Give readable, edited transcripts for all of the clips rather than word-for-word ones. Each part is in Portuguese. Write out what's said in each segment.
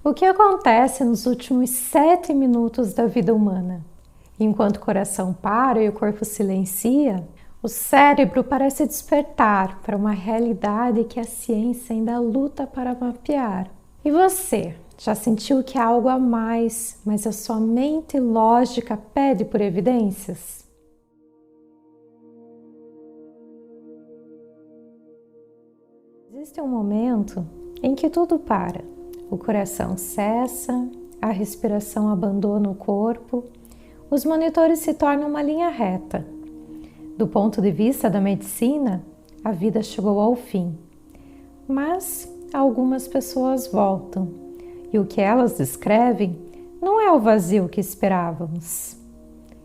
O que acontece nos últimos 7 minutos da vida humana? Enquanto o coração para e o corpo silencia, o cérebro parece despertar para uma realidade que a ciência ainda luta para mapear. E você, já sentiu que há algo a mais, mas a sua mente lógica pede por evidências? Existe um momento em que tudo para. O coração cessa, a respiração abandona o corpo, os monitores se tornam uma linha reta. Do ponto de vista da medicina, a vida chegou ao fim. Mas algumas pessoas voltam, e o que elas descrevem não é o vazio que esperávamos.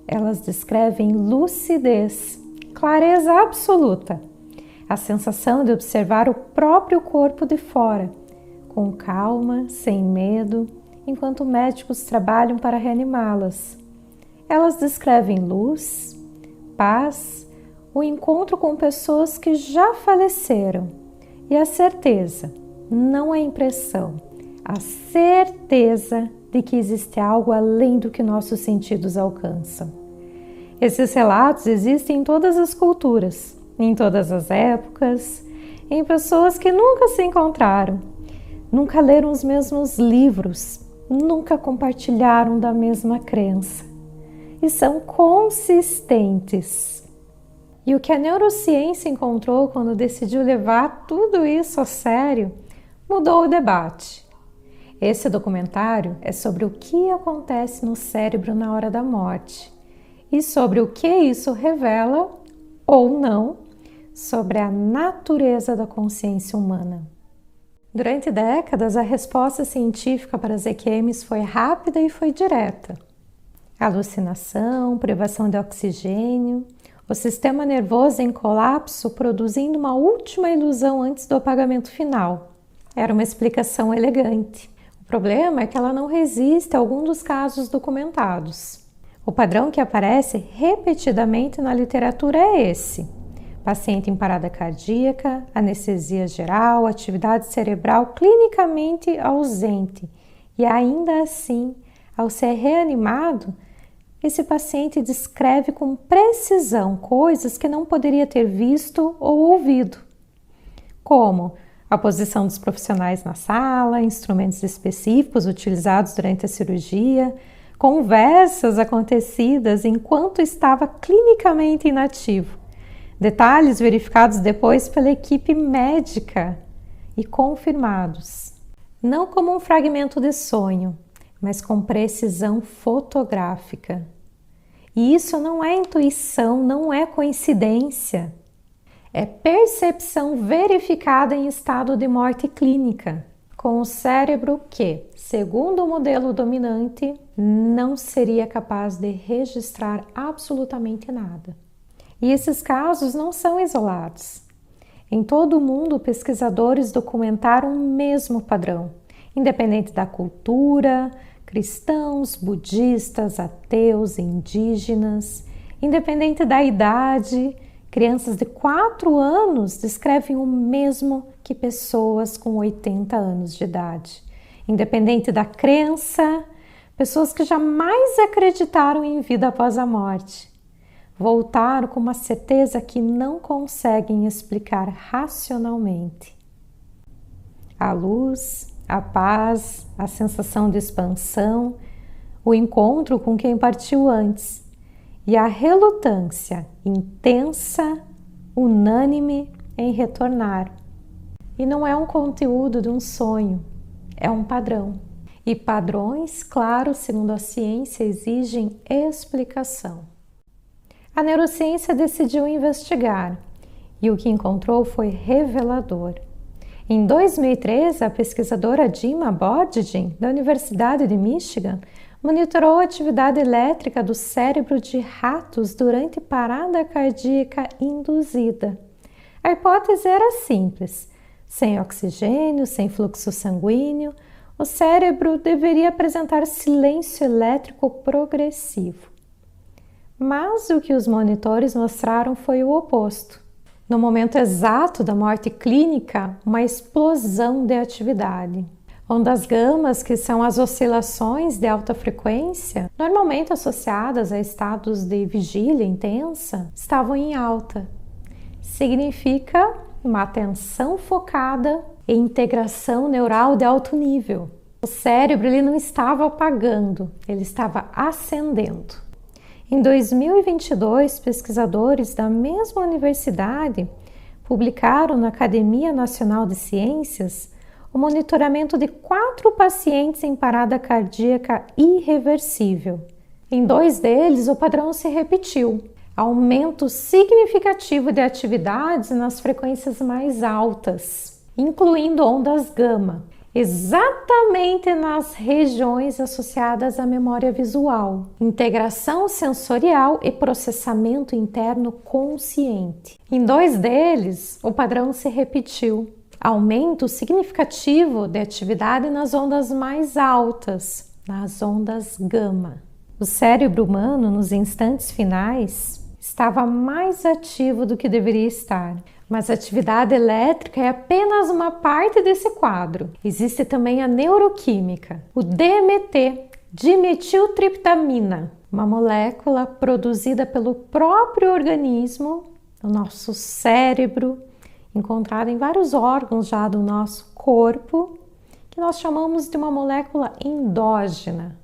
Elas descrevem lucidez, clareza absoluta, a sensação de observar o próprio corpo de fora, com calma, sem medo, enquanto médicos trabalham para reanimá-las. Elas descrevem luz, paz, o encontro com pessoas que já faleceram e a certeza, não a impressão, a certeza de que existe algo além do que nossos sentidos alcançam. Esses relatos existem em todas as culturas, em todas as épocas, em pessoas que nunca se encontraram, nunca leram os mesmos livros, nunca compartilharam da mesma crença e são consistentes. E o que a neurociência encontrou quando decidiu levar tudo isso a sério mudou o debate. Esse documentário é sobre o que acontece no cérebro na hora da morte e sobre o que isso revela ou não sobre a natureza da consciência humana. Durante décadas, a resposta científica para as EQMs foi rápida e foi direta. Alucinação, privação de oxigênio, o sistema nervoso em colapso produzindo uma última ilusão antes do apagamento final. Era uma explicação elegante. O problema é que ela não resiste a algum dos casos documentados. O padrão que aparece repetidamente na literatura é esse: paciente em parada cardíaca, anestesia geral, atividade cerebral clinicamente ausente. E ainda assim, ao ser reanimado, esse paciente descreve com precisão coisas que não poderia ter visto ou ouvido, como a posição dos profissionais na sala, instrumentos específicos utilizados durante a cirurgia, conversas acontecidas enquanto estava clinicamente inativo, detalhes verificados depois pela equipe médica e confirmados, não como um fragmento de sonho, mas com precisão fotográfica. E isso não é intuição, não é coincidência. É percepção verificada em estado de morte clínica, com o cérebro que, segundo o modelo dominante, não seria capaz de registrar absolutamente nada. E esses casos não são isolados. Em todo o mundo, pesquisadores documentaram o mesmo padrão, independente da cultura, cristãos, budistas, ateus, indígenas, independente da idade, crianças de 4 anos descrevem o mesmo que pessoas com 80 anos de idade. Independente da crença, pessoas que jamais acreditaram em vida após a morte voltaram com uma certeza que não conseguem explicar racionalmente. A luz, a paz, a sensação de expansão, o encontro com quem partiu antes e a relutância intensa, unânime em retornar. E não é um conteúdo de um sonho, é um padrão. E padrões, claro, segundo a ciência, exigem explicação. A neurociência decidiu investigar e o que encontrou foi revelador. Em 2013, a pesquisadora Dima Bodgin, da Universidade de Michigan, monitorou a atividade elétrica do cérebro de ratos durante parada cardíaca induzida. A hipótese era simples: sem oxigênio, sem fluxo sanguíneo, o cérebro deveria apresentar silêncio elétrico progressivo. Mas o que os monitores mostraram foi o oposto. No momento exato da morte clínica, uma explosão de atividade. Ondas gamas, que são as oscilações de alta frequência, normalmente associadas a estados de vigília intensa, estavam em alta. Significa uma atenção focada e integração neural de alto nível. O cérebro ele não estava apagando, ele estava acendendo. Em 2022, pesquisadores da mesma universidade publicaram na Academia Nacional de Ciências o monitoramento de 4 pacientes em parada cardíaca irreversível. Em 2 deles, o padrão se repetiu. Aumento significativo de atividades nas frequências mais altas, incluindo ondas gama, exatamente nas regiões associadas à memória visual, integração sensorial e processamento interno consciente. Em 2 deles, o padrão se repetiu. Aumento significativo de atividade nas ondas mais altas, nas ondas gama. O cérebro humano, nos instantes finais, estava mais ativo do que deveria estar. Mas a atividade elétrica é apenas uma parte desse quadro. Existe também a neuroquímica, o DMT, dimetiltriptamina, uma molécula produzida pelo próprio organismo, o nosso cérebro, encontrada em vários órgãos já do nosso corpo, que nós chamamos de uma molécula endógena.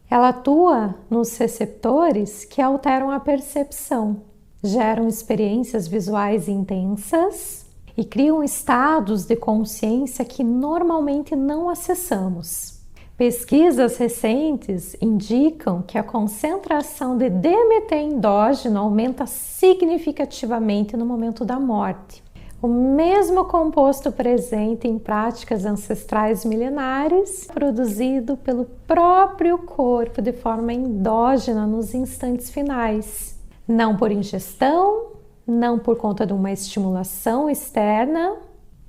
Ela atua nos receptores que alteram a percepção, geram experiências visuais intensas e criam estados de consciência que normalmente não acessamos. Pesquisas recentes indicam que a concentração de DMT endógeno aumenta significativamente no momento da morte. O mesmo composto presente em práticas ancestrais milenares, produzido pelo próprio corpo de forma endógena nos instantes finais. Não por ingestão, não por conta de uma estimulação externa,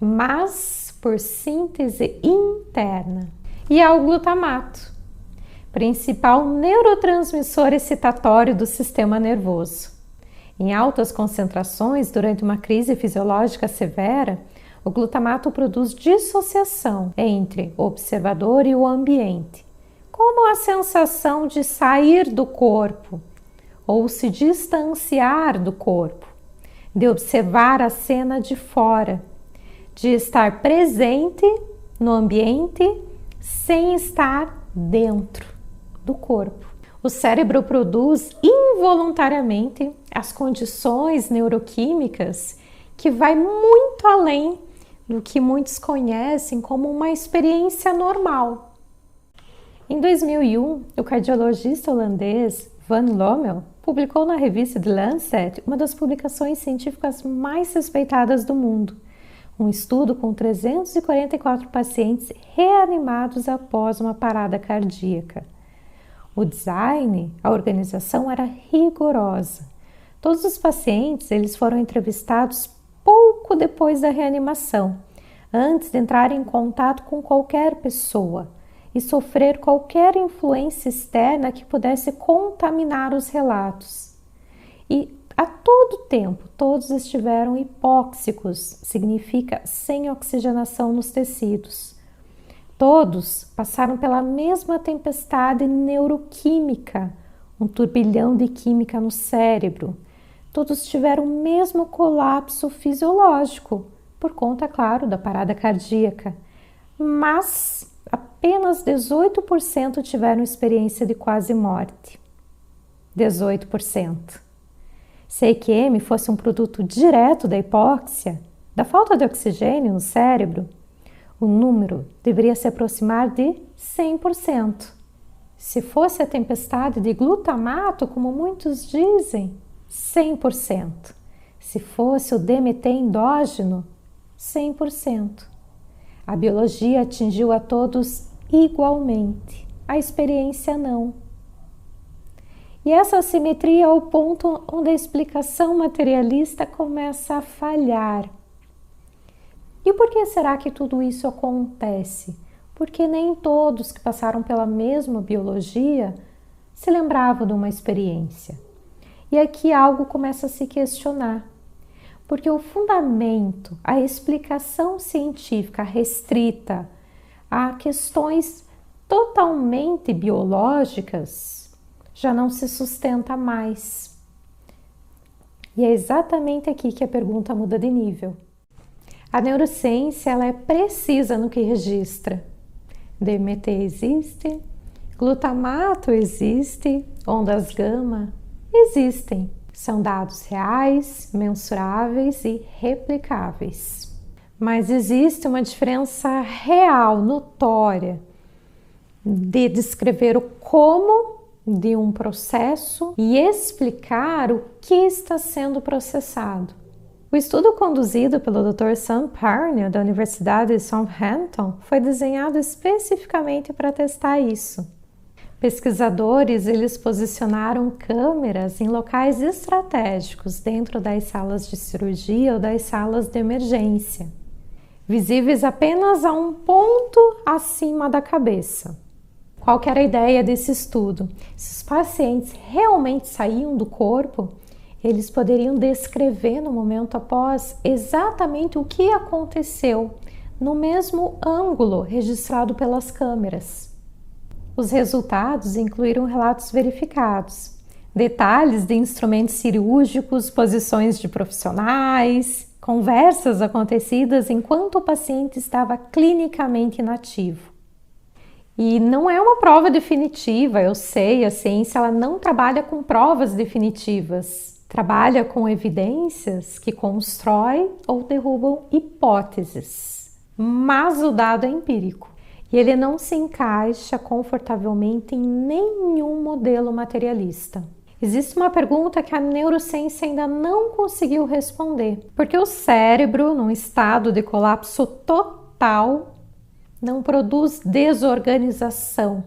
mas por síntese interna. E há o glutamato, principal neurotransmissor excitatório do sistema nervoso. Em altas concentrações, durante uma crise fisiológica severa, o glutamato produz dissociação entre o observador e o ambiente, como a sensação de sair do corpo ou se distanciar do corpo, de observar a cena de fora, de estar presente no ambiente sem estar dentro do corpo. O cérebro produz involuntariamente as condições neuroquímicas que vai muito além do que muitos conhecem como uma experiência normal. Em 2001, o cardiologista holandês Van Lommel publicou na revista The Lancet uma das publicações científicas mais respeitadas do mundo, um estudo com 344 pacientes reanimados após uma parada cardíaca. O design, a organização era rigorosa. Todos os pacientes eles foram entrevistados pouco depois da reanimação, antes de entrar em contato com qualquer pessoa e sofrer qualquer influência externa que pudesse contaminar os relatos. E a todo tempo, todos estiveram hipóxicos, significa sem oxigenação nos tecidos. Todos passaram pela mesma tempestade neuroquímica, um turbilhão de química no cérebro. Todos tiveram o mesmo colapso fisiológico, por conta, claro, da parada cardíaca. Mas apenas 18% tiveram experiência de quase morte. 18%. Se a EQM fosse um produto direto da hipóxia, da falta de oxigênio no cérebro, o número deveria se aproximar de 100%. Se fosse a tempestade de glutamato, como muitos dizem, 100%. Se fosse o DMT endógeno, 100%. A biologia atingiu a todos igualmente, a experiência não. E essa assimetria é o ponto onde a explicação materialista começa a falhar. E por que será que tudo isso acontece? Porque nem todos que passaram pela mesma biologia se lembravam de uma experiência. E aqui algo começa a se questionar. Porque o fundamento, a explicação científica restrita a questões totalmente biológicas, já não se sustenta mais. E é exatamente aqui que a pergunta muda de nível. A neurociência ela é precisa no que registra. DMT existe, glutamato existe, ondas gama existem. São dados reais, mensuráveis e replicáveis. Mas existe uma diferença real, notória, de descrever o como de um processo e explicar o que está sendo processado. O estudo conduzido pelo Dr. Sam Parnell, da Universidade de Southampton, foi desenhado especificamente para testar isso. Pesquisadores, eles posicionaram câmeras em locais estratégicos dentro das salas de cirurgia ou das salas de emergência, visíveis apenas a um ponto acima da cabeça. Qual que era a ideia desse estudo? Se os pacientes realmente saíam do corpo, eles poderiam descrever no momento após exatamente o que aconteceu, no mesmo ângulo registrado pelas câmeras. Os resultados incluíram relatos verificados, detalhes de instrumentos cirúrgicos, posições de profissionais, conversas acontecidas enquanto o paciente estava clinicamente inativo. E não é uma prova definitiva, eu sei, a ciência ela não trabalha com provas definitivas. Trabalha com evidências que constroem ou derrubam hipóteses, mas o dado é empírico e ele não se encaixa confortavelmente em nenhum modelo materialista. Existe uma pergunta que a neurociência ainda não conseguiu responder, porque o cérebro, num estado de colapso total, não produz desorganização,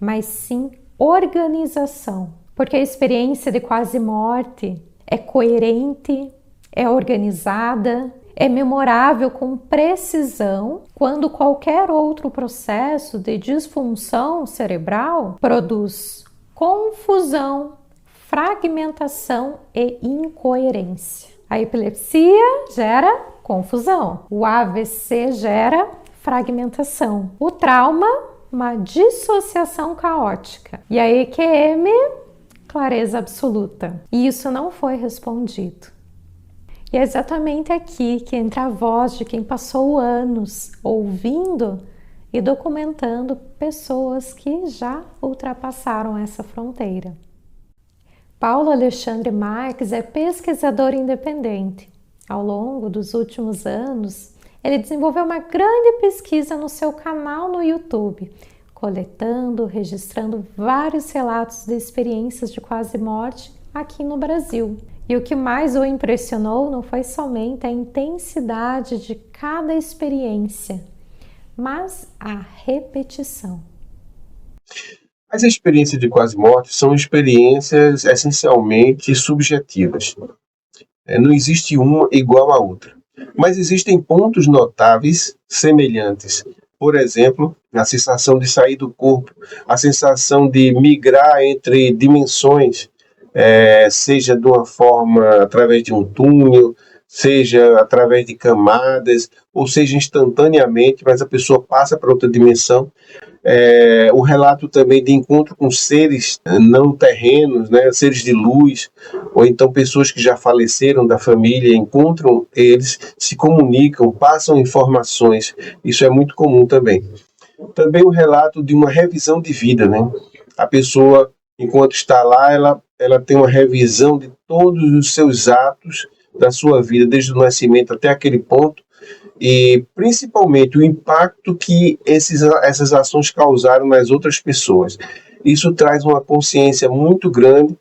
mas sim organização. Porque a experiência de quase morte é coerente, é organizada, é memorável com precisão, quando qualquer outro processo de disfunção cerebral produz confusão, fragmentação e incoerência. A epilepsia gera confusão, o AVC gera fragmentação, o trauma, uma dissociação caótica, e a EQM, clareza absoluta. E isso não foi respondido. E é exatamente aqui que entra a voz de quem passou anos ouvindo e documentando pessoas que já ultrapassaram essa fronteira. Paulo Alexandre Marques é pesquisador independente. Ao longo dos últimos anos, ele desenvolveu uma grande pesquisa no seu canal no YouTube, coletando, registrando vários relatos de experiências de quase morte aqui no Brasil. E o que mais o impressionou não foi somente a intensidade de cada experiência, mas a repetição. As experiências de quase morte são experiências essencialmente subjetivas. Não existe uma igual à outra, mas existem pontos notáveis semelhantes. Por exemplo, a sensação de sair do corpo, a sensação de migrar entre dimensões, seja de uma forma através de um túnel, seja através de camadas, ou seja instantaneamente, mas a pessoa passa para outra dimensão. O relato também de encontro com seres não terrenos, né, seres de luz, ou então pessoas que já faleceram da família, encontram eles, se comunicam, passam informações. Isso é muito comum também. Também o relato de uma revisão de vida, né? A pessoa, enquanto está lá, ela tem uma revisão de todos os seus atos da sua vida, desde o nascimento até aquele ponto, e principalmente o impacto que essas ações causaram nas outras pessoas. Isso traz uma consciência muito grande,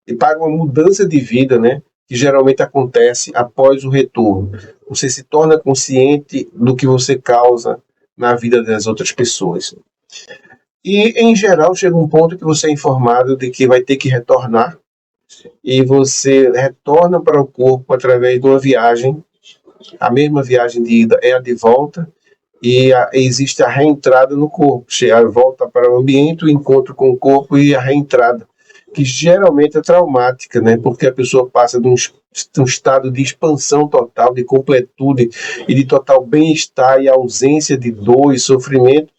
e para uma mudança de vida, né, que geralmente acontece após o retorno. Você se torna consciente do que você causa na vida das outras pessoas. E, em geral, chega um ponto que você é informado de que vai ter que retornar, e você retorna para o corpo através de uma viagem. A mesma viagem de ida é a de volta, e existe a reentrada no corpo, a volta para o ambiente, o encontro com o corpo e a reentrada, que geralmente é traumática, né? Porque a pessoa passa de um um estado de expansão total, de completude e de total bem-estar e ausência de dor e sofrimento,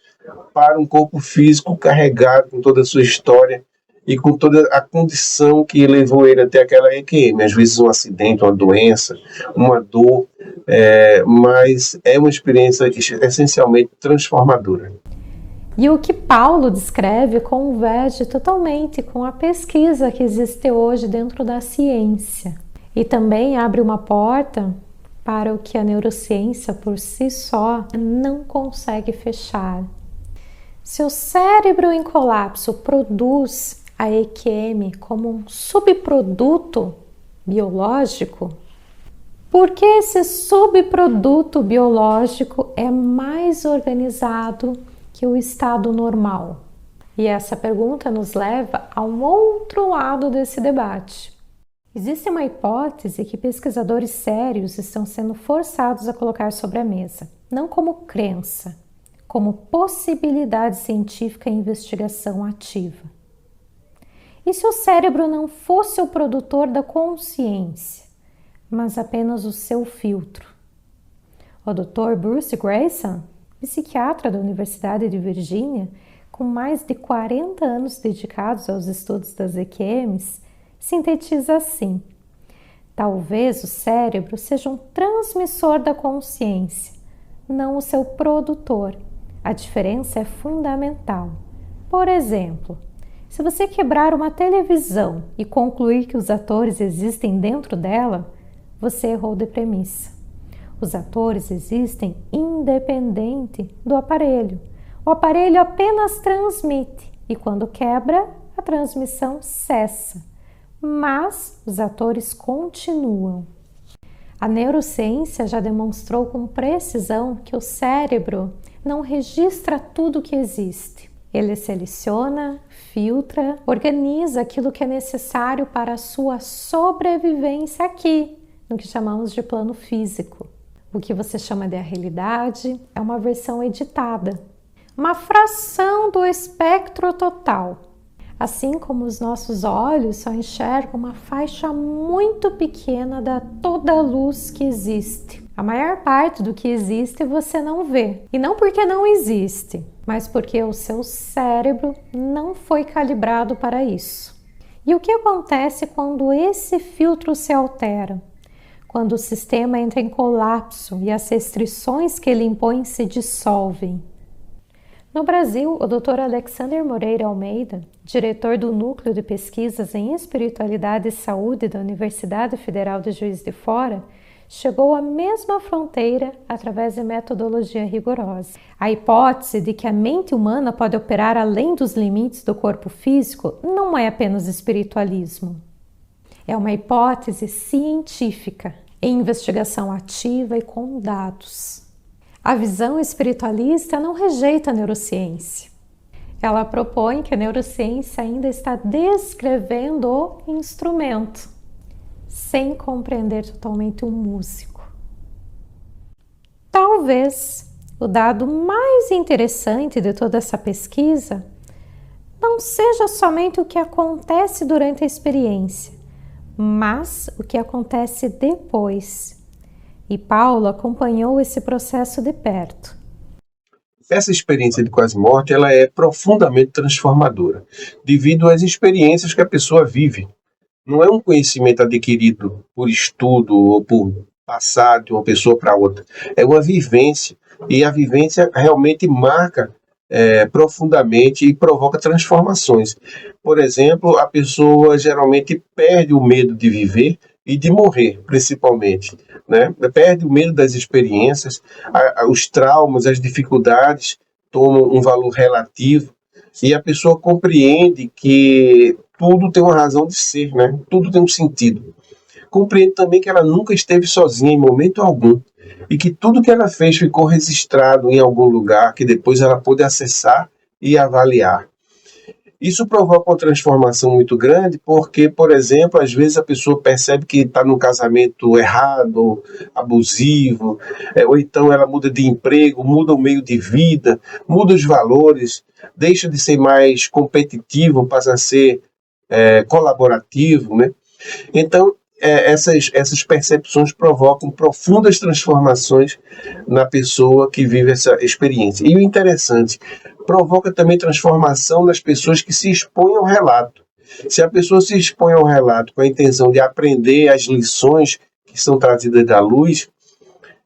para um corpo físico carregado com toda a sua história e com toda a condição que levou ele até aquela EQM. Às vezes um acidente, uma doença, uma dor, mas é uma experiência essencialmente transformadora. E o que Paulo descreve converge totalmente com a pesquisa que existe hoje dentro da ciência. E também abre uma porta para o que a neurociência por si só não consegue fechar. Se o cérebro em colapso produz a EQM como um subproduto biológico, por que esse subproduto biológico é mais organizado que o estado normal? E essa pergunta nos leva a um outro lado desse debate. Existe uma hipótese que pesquisadores sérios estão sendo forçados a colocar sobre a mesa, não como crença, como possibilidade científica e investigação ativa. E se o cérebro não fosse o produtor da consciência, mas apenas o seu filtro? O Dr. Bruce Greyson, psiquiatra da Universidade de Virgínia, com mais de 40 anos dedicados aos estudos das EQMs, sintetiza assim: talvez o cérebro seja um transmissor da consciência, não o seu produtor. A diferença é fundamental. Por exemplo, se você quebrar uma televisão e concluir que os atores existem dentro dela, você errou de premissa. Os atores existem independente do aparelho. O aparelho apenas transmite e quando quebra, a transmissão cessa. Mas os atores continuam. A neurociência já demonstrou com precisão que o cérebro não registra tudo que existe. Ele seleciona, filtra, organiza aquilo que é necessário para a sua sobrevivência aqui, no que chamamos de plano físico. O que você chama de a realidade é uma versão editada, uma fração do espectro total. Assim como os nossos olhos só enxergam uma faixa muito pequena da toda a luz que existe. A maior parte do que existe você não vê. E não porque não existe, mas porque o seu cérebro não foi calibrado para isso. E o que acontece quando esse filtro se altera? Quando o sistema entra em colapso e as restrições que ele impõe se dissolvem. No Brasil, o Dr. Alexander Moreira Almeida, diretor do Núcleo de Pesquisas em Espiritualidade e Saúde da Universidade Federal de Juiz de Fora, chegou à mesma fronteira através de metodologia rigorosa. A hipótese de que a mente humana pode operar além dos limites do corpo físico não é apenas espiritualismo. É uma hipótese científica, em investigação ativa e com dados. A visão espiritualista não rejeita a neurociência. Ela propõe que a neurociência ainda está descrevendo o instrumento, sem compreender totalmente o músico. Talvez o dado mais interessante de toda essa pesquisa não seja somente o que acontece durante a experiência, mas o que acontece depois. E Paulo acompanhou esse processo de perto. Essa experiência de quase morte ela é profundamente transformadora, devido às experiências que a pessoa vive. Não é um conhecimento adquirido por estudo ou por passar de uma pessoa para outra. É uma vivência, e a vivência realmente marca profundamente e provoca transformações. Por exemplo, a pessoa geralmente perde o medo de viver e de morrer, principalmente, né? Perde o medo das experiências, os traumas, as dificuldades tomam um valor relativo e a pessoa compreende que tudo tem uma razão de ser, né? Tudo tem um sentido. Compreende também que ela nunca esteve sozinha em momento algum e que tudo que ela fez ficou registrado em algum lugar que depois ela pôde acessar e avaliar. Isso provoca uma transformação muito grande porque, por exemplo, às vezes a pessoa percebe que está num casamento errado, abusivo, ou então ela muda de emprego, muda o meio de vida, muda os valores, deixa de ser mais competitivo, passa a ser colaborativo, né? Então, essas percepções provocam profundas transformações na pessoa que vive essa experiência. E o interessante, provoca também transformação nas pessoas que se expõem ao relato. Se a pessoa se expõe ao relato com a intenção de aprender as lições que são trazidas da luz,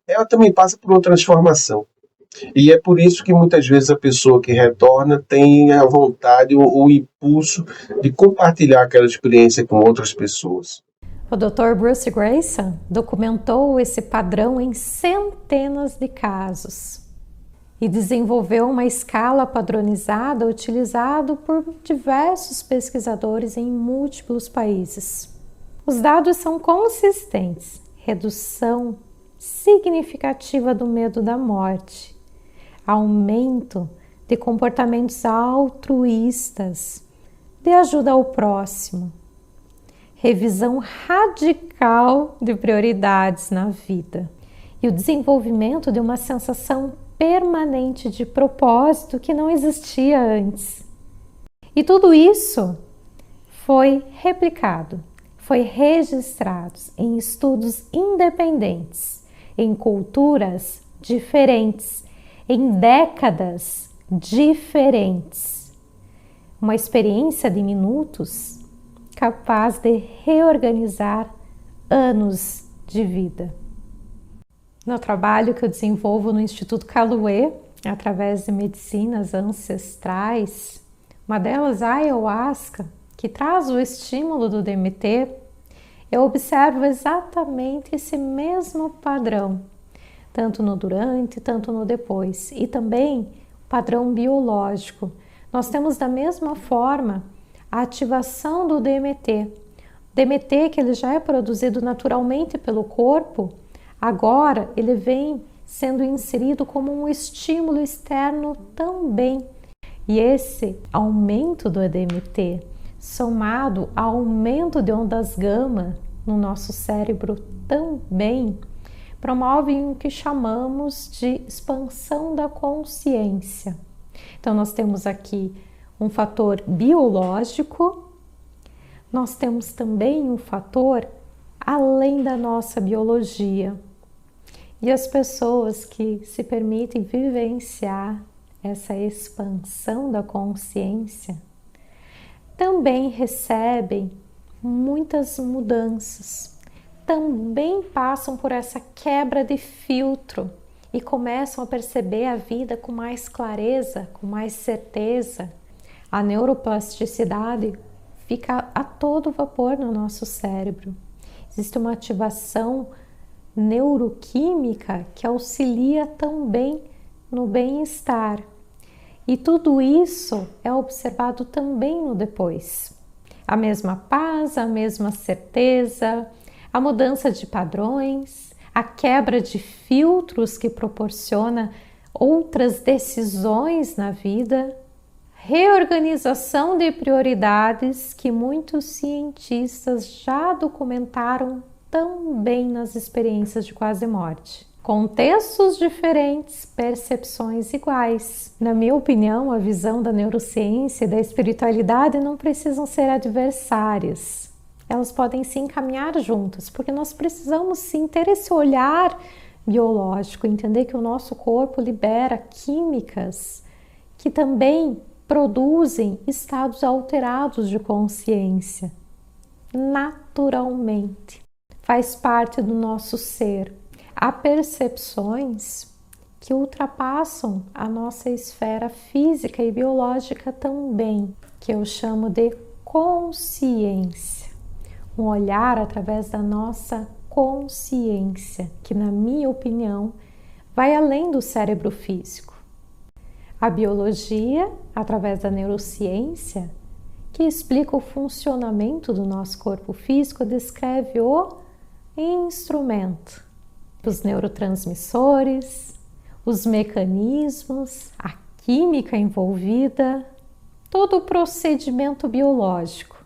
ela também passa por uma transformação. E é por isso que muitas vezes a pessoa que retorna tem a vontade ou o impulso de compartilhar aquela experiência com outras pessoas. O Dr. Bruce Greyson documentou esse padrão em centenas de casos e desenvolveu uma escala padronizada utilizada por diversos pesquisadores em múltiplos países. Os dados são consistentes: redução significativa do medo da morte, aumento de comportamentos altruístas, de ajuda ao próximo, revisão radical de prioridades na vida e o desenvolvimento de uma sensação permanente de propósito que não existia antes. E tudo isso foi replicado, foi registrado em estudos independentes, em culturas diferentes, em décadas diferentes. Uma experiência de minutos capaz de reorganizar anos de vida. No trabalho que eu desenvolvo no Instituto Caluê, através de medicinas ancestrais, uma delas a ayahuasca, que traz o estímulo do DMT, eu observo exatamente esse mesmo padrão, tanto no durante, tanto no depois, e também o padrão biológico. Nós temos da mesma forma a ativação do DMT. DMT, que ele já é produzido naturalmente pelo corpo, agora ele vem sendo inserido como um estímulo externo também. E esse aumento do DMT, somado ao aumento de ondas gama no nosso cérebro também, promovem o que chamamos de expansão da consciência. Então nós temos aqui um fator biológico, nós temos também um fator além da nossa biologia. E as pessoas que se permitem vivenciar essa expansão da consciência também recebem muitas mudanças, também passam por essa quebra de filtro e começam a perceber a vida com mais clareza, com mais certeza. A neuroplasticidade fica a todo vapor no nosso cérebro. Existe uma ativação neuroquímica que auxilia também no bem-estar. E tudo isso é observado também no depois. A mesma paz, a mesma certeza, a mudança de padrões, a quebra de filtros que proporciona outras decisões na vida, reorganização de prioridades que muitos cientistas já documentaram também nas experiências de quase morte. Contextos diferentes, percepções iguais. Na minha opinião, a visão da neurociência e da espiritualidade não precisam ser adversárias. Elas podem se encaminhar juntas, porque nós precisamos sim ter esse olhar biológico, entender que o nosso corpo libera químicas que também produzem estados alterados de consciência, naturalmente. Faz parte do nosso ser. Há percepções que ultrapassam a nossa esfera física e biológica também, que eu chamo de consciência. Um olhar através da nossa consciência, que na minha opinião vai além do cérebro físico. A biologia, através da neurociência, que explica o funcionamento do nosso corpo físico, descreve o instrumento, os neurotransmissores, os mecanismos, a química envolvida, todo o procedimento biológico.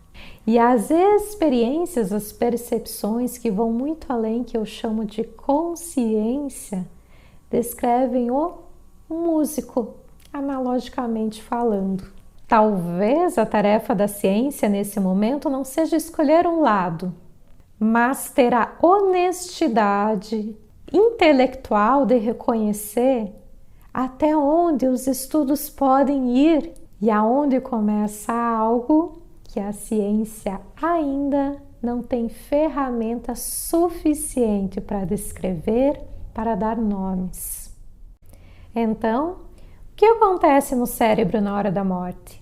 E as experiências, as percepções que vão muito além, que eu chamo de consciência, descrevem o músico, analogicamente falando. Talvez a tarefa da ciência nesse momento não seja escolher um lado, mas ter a honestidade intelectual de reconhecer até onde os estudos podem ir e aonde começa algo que a ciência ainda não tem ferramenta suficiente para descrever, para dar nomes. Então, o que acontece no cérebro na hora da morte?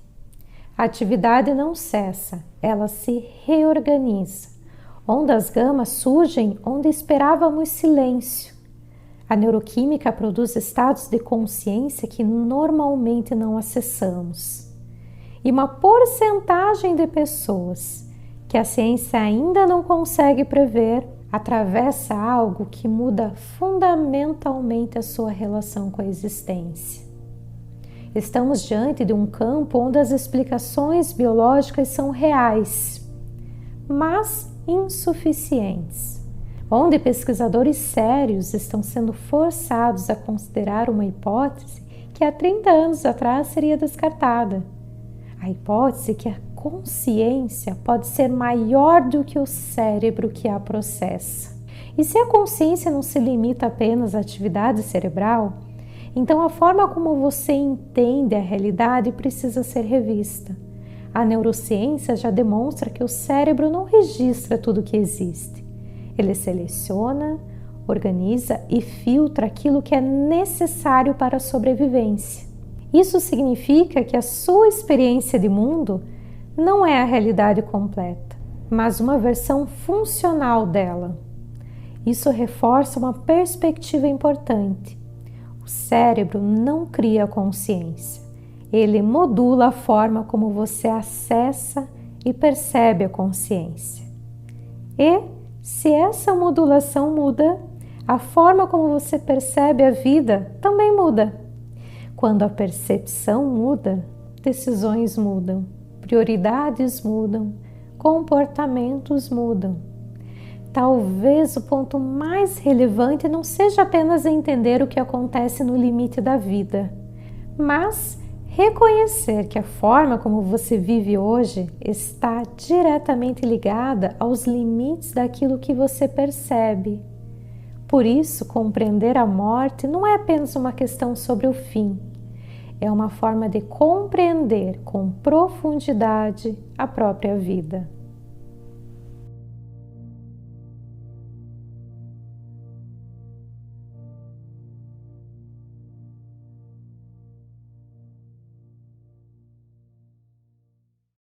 A atividade não cessa, ela se reorganiza. Ondas gama surgem onde esperávamos silêncio. A neuroquímica produz estados de consciência que normalmente não acessamos. E uma porcentagem de pessoas que a ciência ainda não consegue prever atravessa algo que muda fundamentalmente a sua relação com a existência. Estamos diante de um campo onde as explicações biológicas são reais, mas insuficientes, onde pesquisadores sérios estão sendo forçados a considerar uma hipótese que há 30 anos atrás seria descartada. A hipótese que a consciência pode ser maior do que o cérebro que a processa. E se a consciência não se limita apenas à atividade cerebral, então a forma como você entende a realidade precisa ser revista. A neurociência já demonstra que o cérebro não registra tudo que existe. Ele seleciona, organiza e filtra aquilo que é necessário para a sobrevivência. Isso significa que a sua experiência de mundo não é a realidade completa, mas uma versão funcional dela. Isso reforça uma perspectiva importante. O cérebro não cria consciência. Ele modula a forma como você acessa e percebe a consciência. E, se essa modulação muda, a forma como você percebe a vida também muda. Quando a percepção muda, decisões mudam, prioridades mudam, comportamentos mudam. Talvez o ponto mais relevante não seja apenas entender o que acontece no limite da vida, mas reconhecer que a forma como você vive hoje está diretamente ligada aos limites daquilo que você percebe. Por isso, compreender a morte não é apenas uma questão sobre o fim, é uma forma de compreender com profundidade a própria vida.